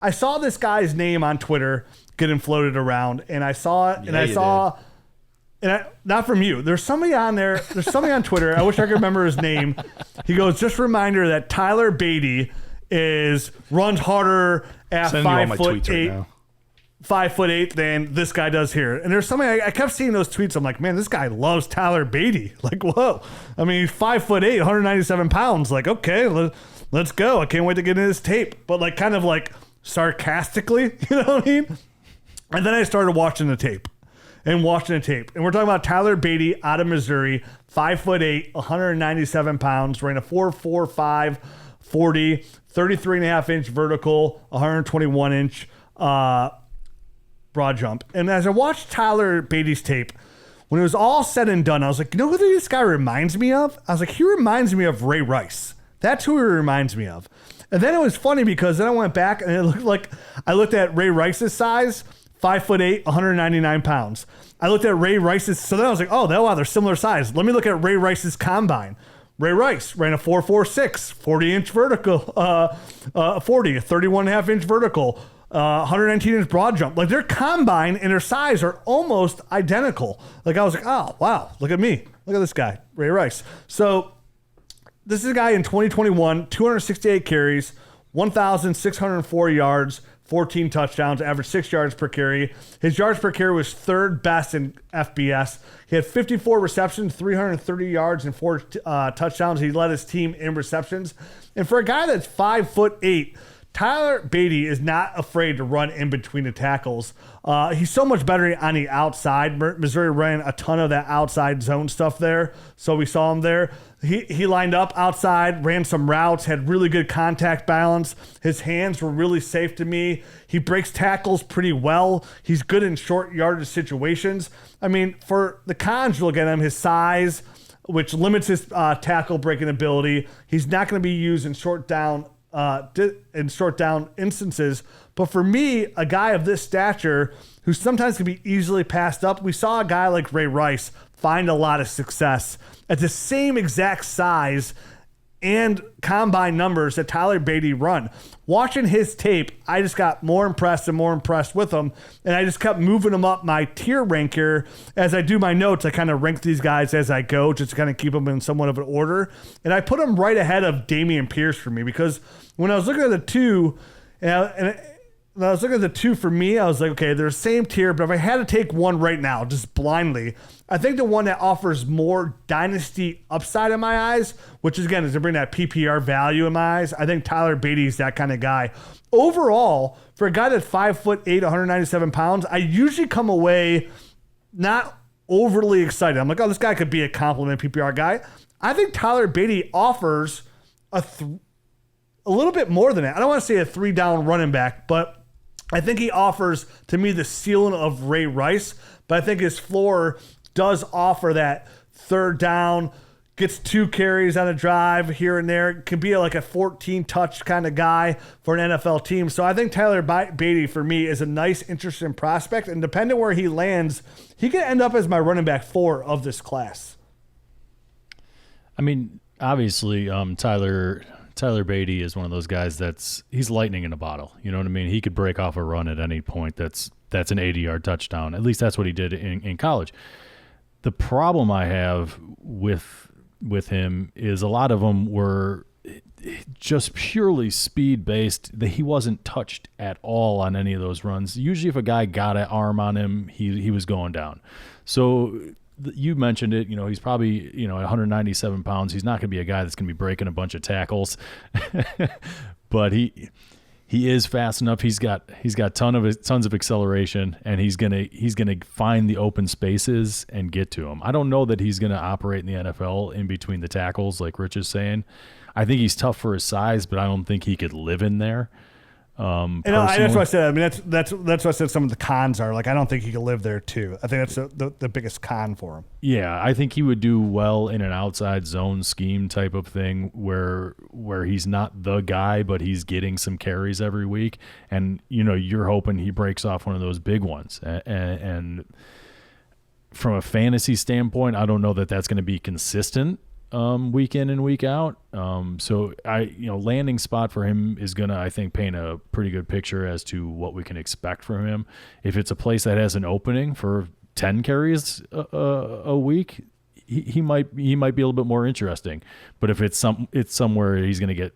I saw this guy's name on Twitter getting floated around, and I saw it, not from you. There's somebody on there. There's somebody on Twitter. I wish I could remember his name. He goes, just a reminder that Tyler Badie runs harder at 5'8", 5'8" than this guy does here. And there's somebody, I kept seeing those tweets. I'm like, man, this guy loves Tyler Badie. Like, whoa. I mean, he's 5'8", 197 pounds. Like, okay, let's go. I can't wait to get into this tape. But like, kind of like sarcastically, you know what I mean? And then I started watching the tape. And we're talking about Tyler Badie out of Missouri, 5'8", 197 pounds, ran a 4.45 40, 33.5-inch vertical, 121-inch broad jump. And as I watched Tyler Badie's tape, when it was all said and done, I was like, you know who this guy reminds me of? I was like, he reminds me of Ray Rice. That's who he reminds me of. And then it was funny because then I went back and it looked like I looked at Ray Rice's size, 5'8", 199 pounds. I looked at Ray Rice's, so then I was like, oh, wow, they're similar size. Let me look at Ray Rice's combine. Ray Rice ran a 4.46, 40-inch vertical, 31.5-inch vertical, 119-inch broad jump. Like their combine and their size are almost identical. Like I was like, oh, wow, look at me. Look at this guy, Ray Rice. So this is a guy in 2021, 268 carries, 1,604 yards, 14 touchdowns, averaged 6 yards per carry. His yards per carry was third best in FBS. He had 54 receptions, 330 yards, and 4 touchdowns. He led his team in receptions. And for a guy that's 5'8", Tyler Badie is not afraid to run in between the tackles. He's so much better on the outside. Missouri ran a ton of that outside zone stuff there, so we saw him there. He lined up outside, ran some routes, had really good contact balance. His hands were really safe to me. He breaks tackles pretty well. He's good in short yardage situations. I mean, for the cons, you look at him, his size, which limits his tackle breaking ability. He's not going to be used in short down instances. But for me, a guy of this stature who sometimes can be easily passed up, we saw a guy like Ray Rice find a lot of success at the same exact size and combine numbers that Tyler Badie run. Watching his tape, I just got more impressed and more impressed with him, and I just kept moving him up my tier rank here. As I do my notes, I kind of rank these guys as I go, just to kind of keep them in somewhat of an order. And I put him right ahead of Dameon Pierce for me, because when I was looking at the two, when I was looking at the two for me, I was like, okay, they're the same tier, but if I had to take one right now, just blindly, I think the one that offers more Dynasty upside in my eyes, which is, again, is to bring that PPR value in my eyes, I think Tyler Badie is that kind of guy. Overall, for a guy that's 5'8", 197 pounds, I usually come away not overly excited. I'm like, oh, this guy could be a compliment PPR guy. I think Tyler Badie offers a little bit more than that. I don't want to say a 3-down running back, but I think he offers, to me, the ceiling of Ray Rice, but I think his floor does offer that third down, gets 2 carries on a drive here and there, can be like a 14-touch kind of guy for an NFL team. So I think Tyler Badie, for me, is a nice, interesting prospect, and depending where he lands, he could end up as my running back 4 of this class. I mean, obviously, Tyler Badie is one of those guys he's lightning in a bottle. You know what I mean? He could break off a run at any point. That's an 80-yard touchdown. At least that's what he did in college. The problem I have with him is a lot of them were just purely speed-based. He wasn't touched at all on any of those runs. Usually if a guy got an arm on him, he was going down. So you mentioned it, he's probably, at 197 pounds. He's not going to be a guy that's going to be breaking a bunch of tackles, but he is fast enough. He's got tons of acceleration, and he's going to find the open spaces and get to them. I don't know that he's going to operate in the NFL in between the tackles, like Rich is saying. I think he's tough for his size, but I don't think he could live in there. And that's what I said. I mean, that's what I said. Some of the cons are, like, I don't think he could live there too. I think that's the biggest con for him. Yeah, I think he would do well in an outside zone scheme type of thing where he's not the guy, but he's getting some carries every week, and you're hoping he breaks off one of those big ones. And from a fantasy standpoint, I don't know that that's going to be consistent. week in and week out. So landing spot for him is gonna, I think, paint a pretty good picture as to what we can expect from him. If it's a place that has an opening for 10 carries a week, he might be a little bit more interesting. But if it's somewhere he's gonna get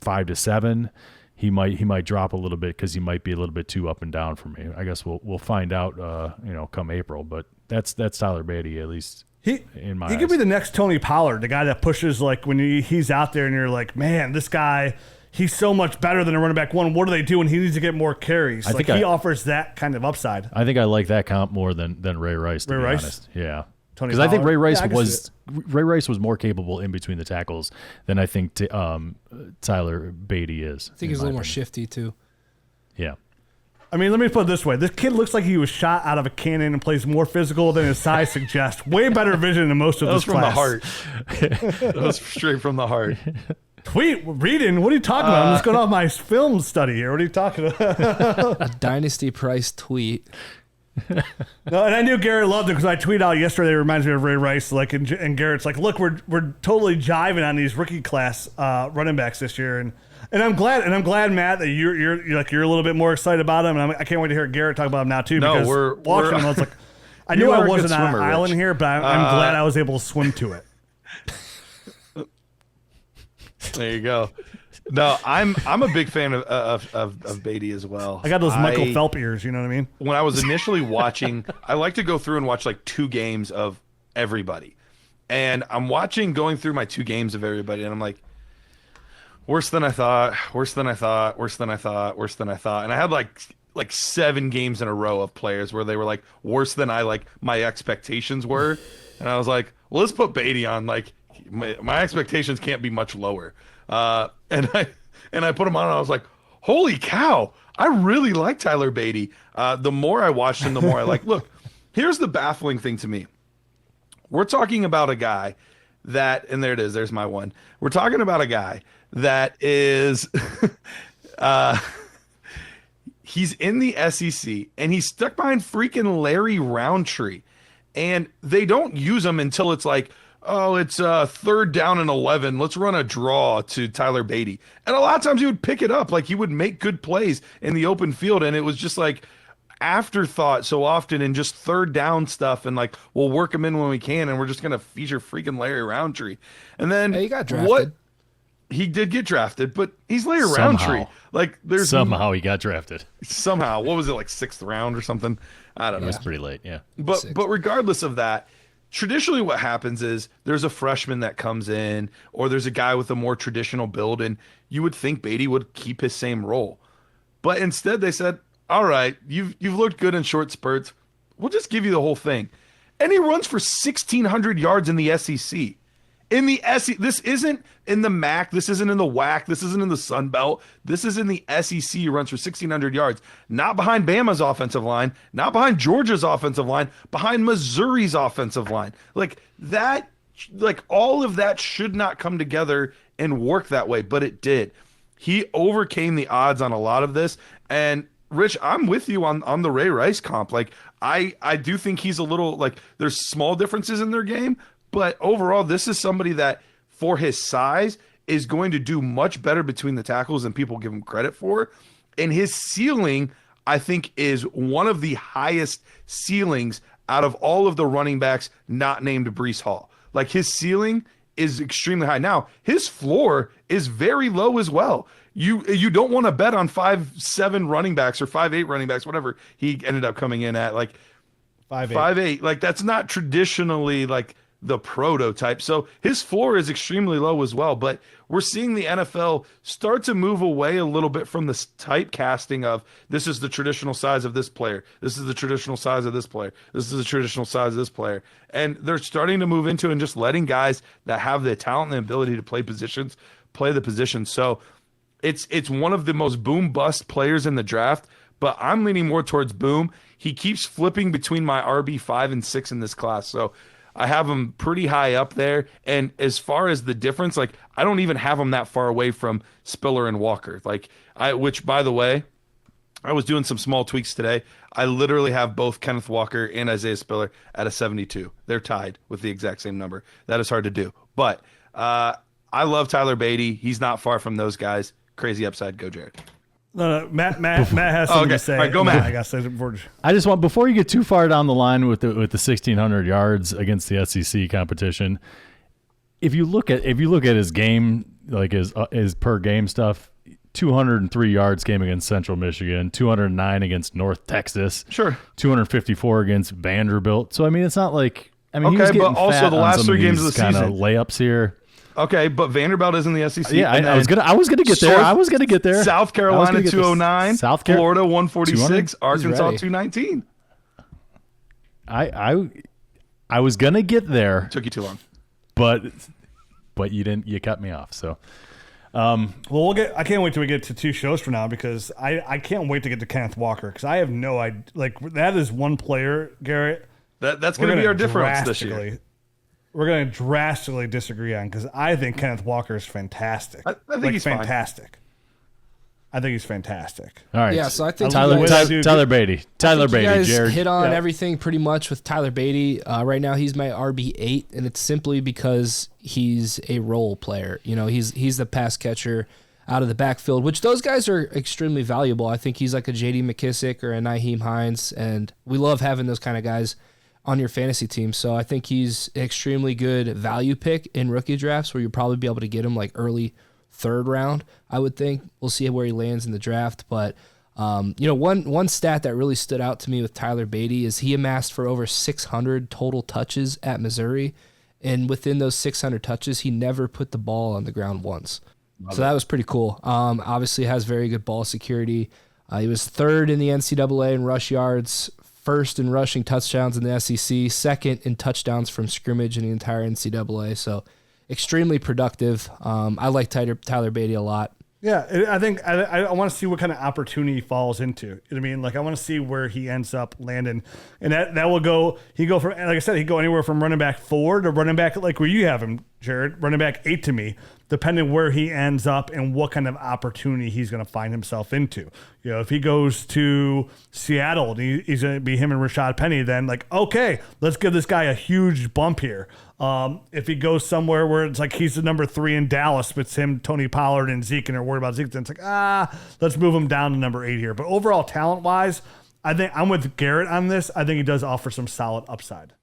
5 to 7. He might drop a little bit because he might be a little bit too up and down for me. I guess we'll find out come April. But that's Tyler Badie, at least in my eyes. He could be the next Tony Pollard, the guy that pushes when he's out there and you're like, man, this guy, he's so much better than a running back one. What do they do? And he needs to get more carries. I think he offers that kind of upside. I think I like that comp more than Ray Rice. To be honest, yeah. Because I think Ray Rice was more capable in between the tackles than I think Tyler Badie is. I think he's a little more shifty too. Yeah. I mean, let me put it this way. This kid looks like he was shot out of a cannon and plays more physical than his size suggests. Way better vision than most of this class. That was from the heart. That was straight from the heart. Reading? What are you talking about? I'm just going off my film study here. What are you talking about? A Dynasty price tweet. No, and I knew Garrett loved it because I tweeted out yesterday. It reminds me of Ray Rice. And Garrett's like, "Look, we're totally jiving on these rookie class running backs this year." And I'm glad, Matt, that you're a little bit more excited about him. And I can't wait to hear Garrett talk about him now too. No, because we're watching him, I was like, I knew I wasn't on an island Rich. here, but I'm glad I was able to swim to it. There you go. No, I'm a big fan of Badie as well. I got those Michael Phelps ears, you know what I mean? When I was initially watching, I like to go through and watch like 2 games of everybody. And I'm going through my 2 games of everybody, and I'm like, worse than I thought, worse than I thought, worse than I thought, worse than I thought. And I had like 7 games in a row of players where they were like worse than my expectations were. And I was like, well, let's put Badie on. Like my expectations can't be much lower. And I put him on and I was like, holy cow, I really like Tyler Badie. The more I watched him, the more I like. Look, here's the baffling thing to me. We're talking about a guy that, and there it is, there's my one. We're talking about a guy that is, he's in the SEC and he's stuck behind freaking Larry Roundtree. And they don't use him until it's like, oh, it's 3rd down and 11. Let's run a draw to Tyler Badie. And a lot of times he would pick it up. Like he would make good plays in the open field. And it was just like afterthought so often and just 3rd down stuff. And like, we'll work him in when we can. And we're just going to feature freaking Larry Roundtree. And then he got drafted. He did get drafted, but he's Larry Roundtree. Like somehow he got drafted. Somehow. What was it, like 6th round or something? I don't know. It was pretty late, yeah. But regardless of that, traditionally what happens is there's a freshman that comes in or there's a guy with a more traditional build, and you would think Badie would keep his same role. But instead they said, all right, you've looked good in short spurts. We'll just give you the whole thing. And he runs for 1,600 yards in the SEC. In the SEC, this isn't in the MAC, this isn't in the WAC, this isn't in the Sun Belt. This is in the SEC. He runs for 1,600 yards. Not behind Bama's offensive line, not behind Georgia's offensive line, behind Missouri's offensive line. Like that, like all of that should not come together and work that way, but it did. He overcame the odds on a lot of this. And Rich, I'm with you on the Ray Rice comp. Like I do think he's a little like there's small differences in their game. But overall, this is somebody that, for his size, is going to do much better between the tackles than people give him credit for. And his ceiling, I think, is one of the highest ceilings out of all of the running backs not named Breece Hall. Like, his ceiling is extremely high. Now, his floor is very low as well. You don't want to bet on 5'7" running backs or 5'8" running backs, whatever he ended up coming in at. Like, 5'8". Like, that's not traditionally, like, the prototype. So his floor is extremely low as well, but we're seeing the NFL start to move away a little bit from this typecasting of this is the traditional size of this player. This is the traditional size of this player. This is the traditional size of this player. And they're starting to move into and just letting guys that have the talent and the ability to play the position. So it's one of the most boom bust players in the draft, but I'm leaning more towards boom. He keeps flipping between my RB 5 and 6 in this class. So I have him pretty high up there. And as far as the difference, like I don't even have him that far away from Spiller and Walker. Which by the way, I was doing some small tweaks today. I literally have both Kenneth Walker and Isaiah Spiller at a 72. They're tied with the exact same number. That is hard to do. But I love Tyler Badie. He's not far from those guys. Crazy upside. Go, Jared. No, Matt has something to say. All right, go, Matt. I got to say before. I just want, before you get too far down the line with the 1,600 yards against the SEC competition, if you look at his game, like his per game stuff, 203 yards game against Central Michigan, 209 against North Texas, Sure, 254 against Vanderbilt. So I mean, it's not like, I mean, he was okay, getting but also fat the on last some 3 of games of the these kind season. of layups here. Okay, but Vanderbilt is in the SEC. Yeah, and I was gonna get there. I was gonna get there. South Carolina 209, Florida 146, Arkansas 219. I was gonna get there. Took you too long. But you didn't. You cut me off. So, Well, I can't wait till we get to 2 shows from now because I can't wait to get to Kenneth Walker because I have no idea. Like that is one player, Garrett. That's going to be our difference this year. We're going to drastically disagree on because I think Kenneth Walker is fantastic. I think he's fantastic. I think he's fantastic. all right. Yeah, so I think Tyler you guys- Beatty. Tyler You Beatty. guys Jared. hit on Yeah. everything pretty much with Tyler Beatty. Right now, he's my RB8, and it's simply because he's a role player. You know, he's the pass catcher out of the backfield, which those guys are extremely valuable. I think he's like a J.D. McKissick or a Nyheim Hines, and we love having those kind of guys on your fantasy team. So I think he's an extremely good value pick in rookie drafts where you'll probably be able to get him like early 3rd round, I would think. We'll see where he lands in the draft. But, one stat that really stood out to me with Tyler Beatty is he amassed for over 600 total touches at Missouri. And within those 600 touches, he never put the ball on the ground once. So that was pretty cool. Obviously has very good ball security. He was 3rd in the NCAA in rush yards, 1st in rushing touchdowns in the SEC, 2nd in touchdowns from scrimmage in the entire NCAA. So extremely productive. I like Tyler Beatty a lot. Yeah, I think I want to see what kind of opportunity he falls into. You know what I mean? Like I want to see where he ends up landing, and that will go. He go from, like I said, he go anywhere from running back 4 to running back like where you have him, Jared, running back 8 to me, depending where he ends up and what kind of opportunity he's going to find himself into. You know, if he goes to Seattle, and he's going to be him and Rashad Penny, then like okay, let's give this guy a huge bump here. If he goes somewhere where it's like he's the number 3 in Dallas, but it's him, Tony Pollard, and Zeke, and they're worried about Zeke, then it's like, let's move him down to number 8 here. But overall, talent-wise, I think I'm with Garrett on this. I think he does offer some solid upside.